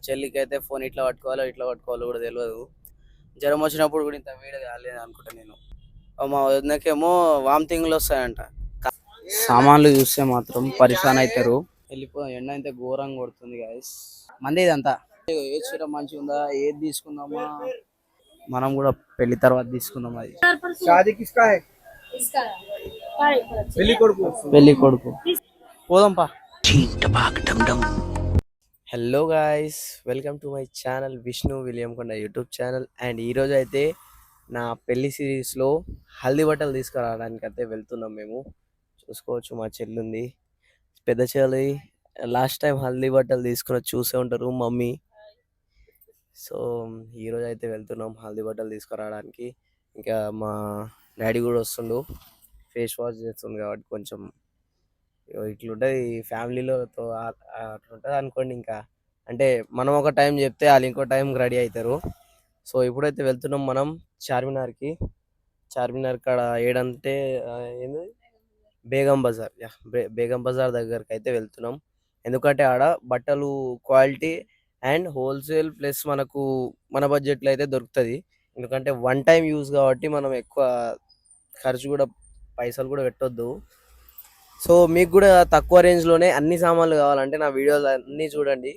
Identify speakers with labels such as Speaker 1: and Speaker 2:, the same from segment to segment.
Speaker 1: చెల్లికి అయితే ఫోన్ ఇట్లా పట్టుకోవాలో కూడా తెలియదు. జ్వరం వచ్చినప్పుడు కూడా ఇంత వేడి కాలేదు అనుకుంటా నేను. మా వదినకేమో వామిటింగ్లు వస్తాయంట. సామాన్లు చూస్తే మాత్రం పరిశాన్ అవుతారు. ఎండ అయితే ఘోరంగా కొడుతుంది గాయస్. మంది ఇదంతా ఏ చీర మంచిగా ఉందా, ఏది తీసుకుందామా, మనం కూడా పెళ్లి తర్వాత తీసుకుందాం. అది పెళ్లి కొడుకు పోదాంపా. Hello guys, welcome to my channel Vishnu Viliyamkonda YouTube channel. And ఈరోజు అయితే నా పెళ్లి సిరీస్లో హల్దీ బట్టలు తీసుకురావడానికి అయితే వెళ్తున్నాం మేము. చూసుకోవచ్చు మా చెల్లి ఉంది, పెద్ద చెల్లి. లాస్ట్ టైం హల్దీ బట్టలు తీసుకుని చూసే ఉంటారు మమ్మీ. సో ఈరోజు అయితే వెళ్తున్నాం హల్దీ బట్టలు తీసుకురావడానికి. ఇంకా మా డాడీ కూడా వస్తుండు, ఫేస్ వాష్ చేస్తుంది కాబట్టి కొంచెం ఇట్లుంటుంది ఫ్యామిలీలో అట్లుంటుంది అనుకోండి. ఇంకా అంటే మనం ఒక టైం చెప్తే వాళ్ళు ఇంకో టైంకి రెడీ అవుతారు. సో ఇప్పుడైతే వెళ్తున్నాం మనం చార్మినార్కి. చార్మినార్ కాడ ఏడంటే ఏంది బేగం బజార్. బేగం బజార్ దగ్గరికి అయితే వెళ్తున్నాం. ఎందుకంటే ఆడ బట్టలు క్వాలిటీ అండ్ హోల్సేల్ ప్లస్ మనకు మన బడ్జెట్లో అయితే దొరుకుతుంది. ఎందుకంటే వన్ టైం యూజ్ కాబట్టి మనం ఎక్కువ ఖర్చు కూడా పైసలు కూడా పెట్టొద్దు. సో మీకు కూడా తక్కువ రేంజ్లోనే అన్ని సామాన్లు కావాలంటే నా వీడియోలు అన్నీ చూడండి.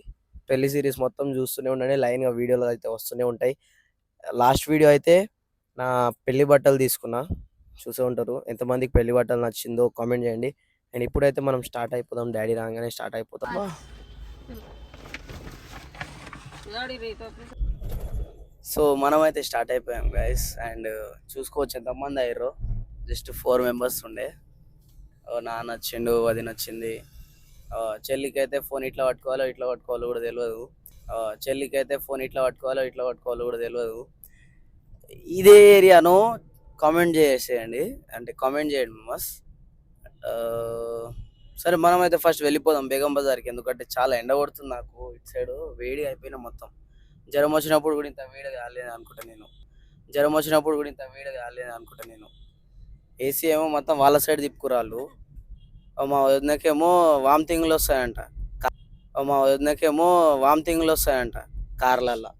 Speaker 1: పెళ్లి సిరీస్ మొత్తం చూస్తూనే ఉండండి, లైన్గా వీడియోలు అయితే వస్తూనే ఉంటాయి. లాస్ట్ వీడియో అయితే నా పెళ్లి బట్టలు తీసుకున్నా, చూసే ఉంటారు. ఎంతమందికి పెళ్లి బట్టలు నచ్చిందో కామెంట్ చేయండి. అండ్ ఇప్పుడైతే మనం స్టార్ట్ అయిపోదాం, డాడీ రాగానే స్టార్ట్ అయిపోతాం. సో మనం అయితే స్టార్ట్ అయిపోయాం గైస్. అండ్ చూసుకోవచ్చు ఎంతమంది అయ్యారో, జస్ట్ 4 మెంబర్స్ ఉండే. నాన్న నచ్చిండు, అది నచ్చింది. చెల్లికి అయితే ఫోన్ ఇట్లా పట్టుకోవాలో కూడా తెలియదు. చెల్లికి అయితే ఫోన్ ఇట్లా పట్టుకోవాలో కూడా తెలియదు. ఇదే ఏరియాను కామెంట్ చేసేయండి, అంటే కామెంట్ చేయండి మెంబర్స్. సరే మనం అయితే ఫస్ట్ వెళ్ళిపోదాం బేగం బజార్కి, ఎందుకంటే చాలా ఎండ కొడుతుంది నాకు. ఇటు సైడ్ వేడి అయిపోయినా మొత్తం. జ్వరం వచ్చినప్పుడు కూడా ఇంత వేడి కాలేదు అనుకుంటా నేను. ఏసీ ఏమో మొత్తం వాళ్ళ సైడ్ తిప్పుకురాళ్ళు. మా వదినకేమో వామిటింగ్లు వస్తాయంట కార్లల్లో.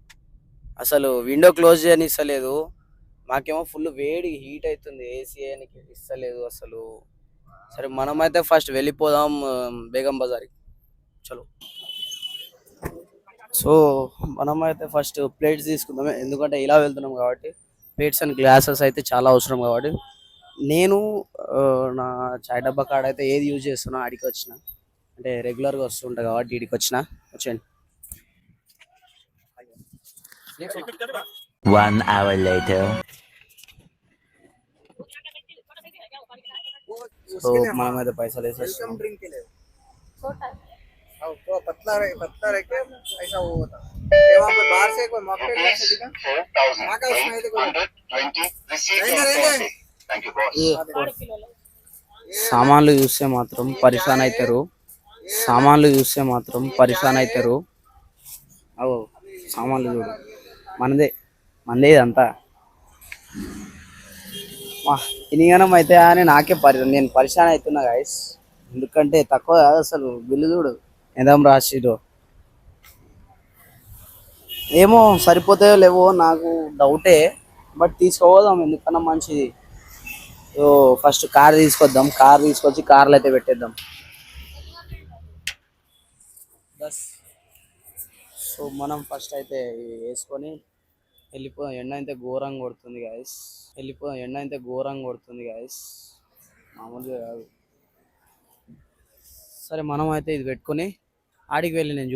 Speaker 1: అసలు విండో క్లోజ్ చేయనిస్తలేదు. మాకేమో ఫుల్ వేడి హీట్ అవుతుంది, ఏసీ వేయడానికి ఇస్తలేదు అసలు. సరే మనమైతే ఫస్ట్ వెళ్ళిపోదాం బేగం బజార్కి, చలో. సో మనమైతే ఫస్ట్ ప్లేట్స్ తీసుకుందాం, ఎందుకంటే ఇలా వెళ్తున్నాం కాబట్టి ప్లేట్స్ అండ్ గ్లాసెస్ అయితే చాలా అవసరం. కాబట్టి నేను నా చాయ్ డబ్బా కాడ అయితే ఏది యూజ్ చేస్తున్నా, ఆడికి వచ్చిన, అంటే రెగ్యులర్గా వస్తుంటా కాబట్టి ఇడికి వచ్చేయండి.
Speaker 2: 1 hour later.
Speaker 1: సో మనమైతే పైసలు వేసేస్తాం. సామాన్లు చూస్తే మాత్రం పరిశాన్ అవుతారు. అవు సామాన్లు చూడు, మనదే ఇదంతా. ఇనిగనం అయితే అని నాకే నేను పరిశాన్ అవుతున్నా గాయస్. ఎందుకంటే తక్కువ కాదు అసలు. బిల్లు చూడు ఎందం రాసిరో, ఏమో సరిపోతాయో లేవో నాకు డౌటే, బట్ తీసుకోపోదాం ఎందుకన్నా మంచిది. సో ఫస్ట్ కార్ తీసుకొచ్చి కార్లు అయితే పెట్టేద్దాం. సో మనం ఫస్ట్ అయితే వేసుకొని వెళ్ళిపోదాం. ఎండ అయితే ఘోరంగా కొడుతుంది గాయస్, మామూలుగా కాదు. సరే మనం అయితే ఇది పెట్టుకొని ఆడికి వెళ్ళి నేను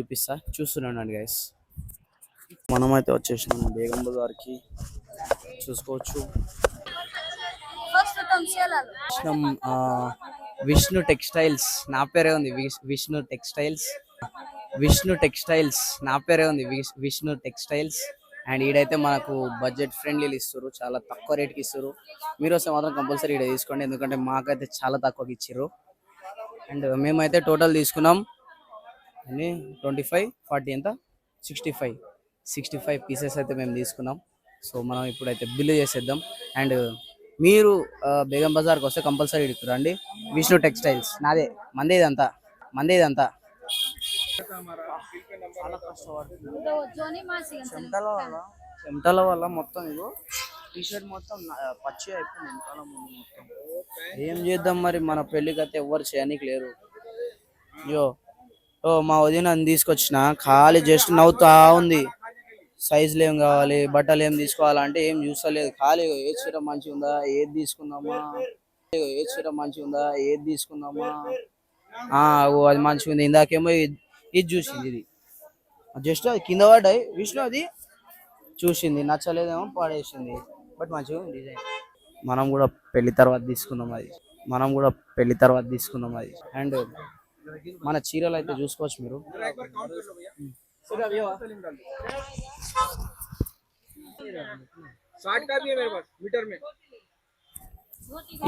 Speaker 1: చూస్తున్నానండి గాయస్. మనమైతే వచ్చేసినాం బేగం బజార్కి, చూసుకోవచ్చు. విష్ణు టెక్స్టైల్స్ నా పేరే ఉంది, విష్ణు టెక్స్టైల్స్. అండ్ ఈడైతే మనకు బడ్జెట్ ఫ్రెండ్లీలు ఇస్తారు, చాలా తక్కువ రేట్కి ఇస్తారు. మీరు వస్తే మాత్రం కంపల్సరీ ఈడ తీసుకోండి, ఎందుకంటే మాకైతే చాలా తక్కువకి ఇచ్చారు. అండ్ మేమైతే టోటల్ తీసుకున్నాం 25, 40 ఎంత 65 పీసెస్ అయితే మేము తీసుకున్నాం. సో మనం ఇప్పుడైతే బిల్లు చేసేద్దాం. అండ్ మీరు బేగం బజార్కి వస్తే కంపల్సరీ రండి, విష్ణు టెక్స్టైల్స్. మందే ఇదంతా.
Speaker 2: చాలా కష్టపడుతుంది. చెమటల వల్ల చెమటల వల్ల మొత్తం ఇగో టీ షర్ట్ మొత్తం పచ్చి అయిపోయింది వెనకాల ముందు మొత్తం. ఏం చేద్దాం మరి, మన పెళ్ళికి అయితే ఎవ్వరు చేయడానికి లేరు. అయ్యో ఓ మా వదినని తీసుకొచ్చిన ఖాళీ జస్ట్ నవ్వుతా ఉంది. సైజులు ఏం కావాలి, బట్టలు ఏం తీసుకోవాలంటే ఏం చూస్తలేదు. ఖాళీ ఏ చీర మంచిగా ఉందా, ఏది తీసుకుందామా, ఏ చీర మంచిగా ఉందా, ఏది తీసుకుందామా, అది మంచిగా ఉంది. ఇందాకేమో ఇది చూసింది, ఇది జస్ట్ అది కింద పడ్డాయి విష్ణు, అది చూసింది నచ్చలేదేమో పడేసింది. బట్ మంచిగా ఉంది డిజైన్. మనం కూడా పెళ్లి తర్వాత తీసుకుందాం అది, మనం కూడా పెళ్లి తర్వాత తీసుకుందాం అది. అండ్ మన చీరలు అయితే చూసుకోవచ్చు మీరు.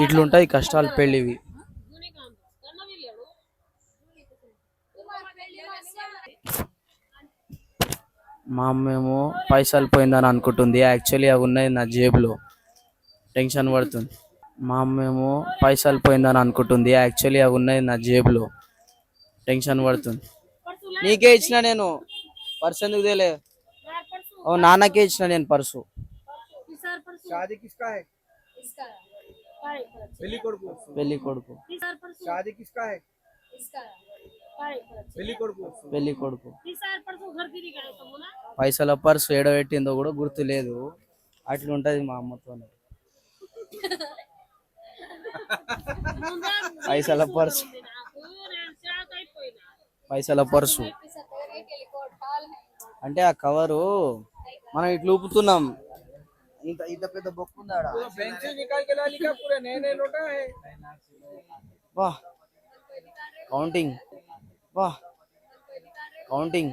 Speaker 2: ఇట్లుంటాయి కష్టాలు పెళ్ళివి. మా అమ్మేమో పైసలు పోయిందని అనుకుంటుంది, యాక్చువల్లీ అవి ఉన్నాయి నా జేబులో. టెన్షన్ పడుతుంది. మా అమ్మేమో పైసలు పోయిందని అనుకుంటుంది, యాక్చువల్లీ అవి ఉన్నాయి నా జేబులో. టెన్షన్ పడుతుంది. నీకే ఇచ్చిన నేను పర్సు, ఎందుకు తేలే? ఓ నాన్నకే ఇచ్చిన నేను పర్సు. పెళ్లి కొడుకు పెళ్లి కొడుకు పైసల పర్సు ఏడబెట్టిందో కూడా గుర్తు లేదు. అట్లుంటది మా అమ్మతో. పైసల పర్సు పైసల పర్సు అంటే ఆ కవరు మనం ఇట్లా ఊపుతున్నాం, ఇంత ఇంత పెద్ద బొక్కు ఉందాడా. వా కౌంటింగ్, వా కౌంటింగ్.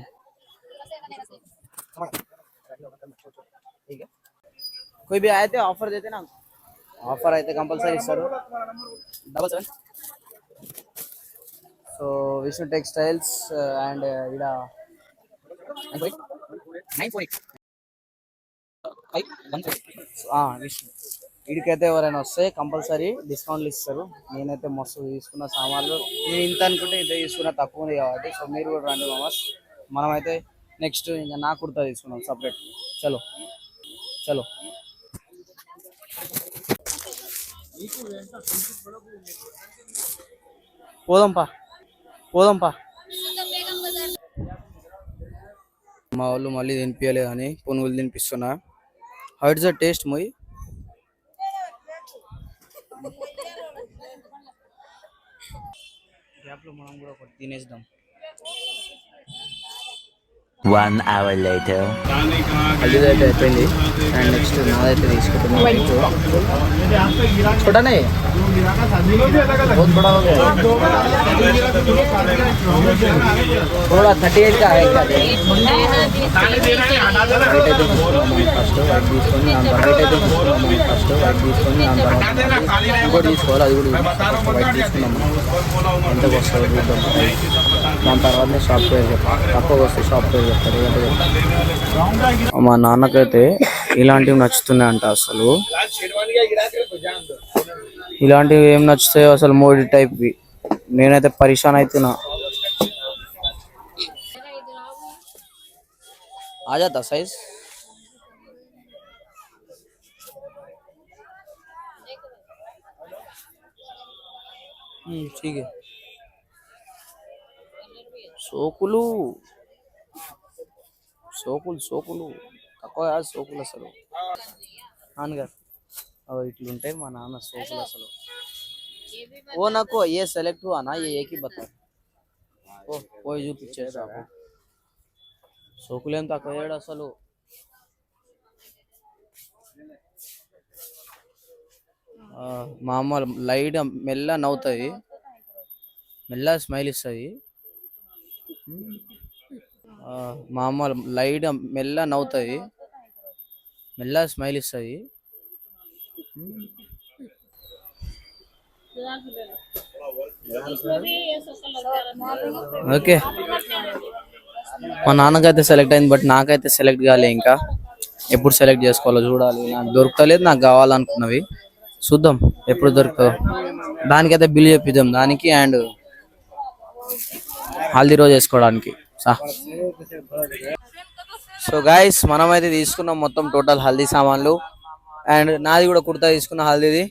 Speaker 2: कोई भी आए थे ऑफर देते ना, ऑफर అయితే కంపల్సరీ ఇస్తారు. 77 సో విష్ణు టెక్స్టైల్స్ అండ్ ఇడ 948 విష్ణు వీడికైతే ఎవరైనా వస్తే కంపల్సరీ డిస్కౌంట్లు ఇస్తారు. నేనైతే మస్తు తీసుకున్న సామాన్లు, నేను ఇంత అనుకుంటే ఇంత తీసుకున్న, తక్కువ ఉంది కాబట్టి. సో మీరు కూడా రండి మామస్. మనమైతే నెక్స్ట్ ఇంకా నా కుర్తా తీసుకున్నాం సపరేట్. చలో చలో పోదాంపా పోదాంపా. మా వాళ్ళు మళ్ళీ తినిపించలేదు అని పునుగులు తినిపిస్తున్నా. హౌ ఇట్స్ ద టేస్ట్ మొయ్? గ్యాప్లో మనం కూడా ఒకటి తినేద్దాం.
Speaker 3: 1 hour later.
Speaker 2: హల్దీ అయితే అయిపోయింది. అండ్ నెక్స్ట్ నాదైతే తీసుకుంటున్నాం. छोटा नहीं बहुत बड़ा हो गया, थोड़ा 38 का है. ఫస్ట్ వైట్ తీసుకొని ఇంకోటి తీసుకోవాలి, అది కూడా వైట్ తీసుకున్నాం. ఎంతకు వస్తుంది చూద్దాం. దాని తర్వాతనే షాప్ పేరు చెప్తాను, తక్కువగా వస్తే షాప్ పేరు చెప్తారు. మా నాన్నకైతే ఇలాంటివి నచ్చుతున్నాయంట. అసలు ఇలాంటివి ఏం నచ్చుతాయో అసలు, మోడీ టైప్వి. నేనైతే పరేషాన్ అవుతున్నా. ఆజాతా సైజ్ ठीक है. సోకులు సోకులు సోకులు తక్కువ కాదు సోకులు అసలు. నాన్నగారు ఇట్లుంటాయి మా నాన్న సోకులు అసలు. ఓ నాకు ఏ సెలెక్ట్ అనా ఏ ఏకి బతా ఓ పోయి చూపించేది నాకు. సోకులు ఏం తక్కువ చేయడు అసలు. మా అమ్మ లైట్ మెల్ల నవ్వుతుంది, మెల్ల స్మైల్ ఇస్తుంది. మా అమ్మ లైట్ మెల్ల నవ్వుతుంది, మెల్ల స్మైల్ ఇస్తుంది. ఓకే మా నాన్నకైతే సెలెక్ట్ అయింది, బట్ నాకైతే సెలెక్ట్ కాలే. ఇంకా ఎప్పుడు సెలెక్ట్ చేసుకోవాలో చూడాలి. నాకు దొరుకుతలేదు, నాకు కావాలనుకున్నవి. చూద్దాం ఎప్పుడు దొరుకుతుందో. దానికైతే బిల్ చెప్పిద్దాం దానికి, అండ్ హల్దీ రోజు వేసుకోవడానికి.
Speaker 1: సో గైస్ మనమైతే తీసుకున్నాం మొత్తం టోటల్ హల్దీ సామాన్లు. అండ్ నాది కూడా కుర్తా తీసుకున్న హల్దీది.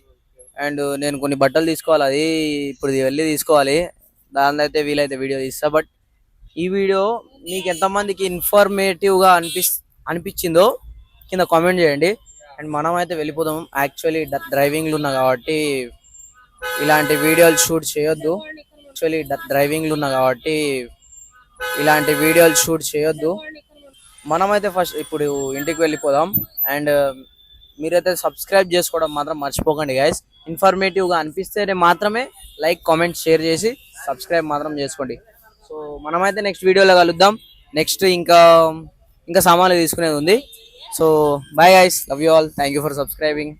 Speaker 1: అండ్ నేను కొన్ని బట్టలు తీసుకోవాలి, అది ఇప్పుడు వెళ్ళి తీసుకోవాలి. దానిలో అయితే వీలైతే వీడియో తీస్తా. బట్ ఈ వీడియో మీకు ఎంతమందికి ఇన్ఫర్మేటివ్గా అనిపించిందో కింద కామెంట్ చేయండి. అండ్ మనం అయితే వెళ్ళిపోదాం. యాక్చువల్లీ డ్రైవింగ్లు ఉన్నా కాబట్టి ఇలాంటి వీడియోలు షూట్ చేయొద్దు. మనమైతే ఫస్ట్ ఇప్పుడు ఇంటికి వెళ్ళిపోదాం. అండ్ మీరైతే సబ్స్క్రైబ్ చేసుకోవడం మాత్రం మర్చిపోకండి గైస్. ఇన్ఫర్మేటివ్గా అనిపిస్తేనే మాత్రమే లైక్, కామెంట్, షేర్ చేసి సబ్స్క్రైబ్ మాత్రం చేసుకోండి. సో మనమైతే నెక్స్ట్ వీడియోలో కలుద్దాం. నెక్స్ట్ ఇంకా సామాన్లు తీసుకునేది ఉంది. So bye guys, love you all, thank you for subscribing.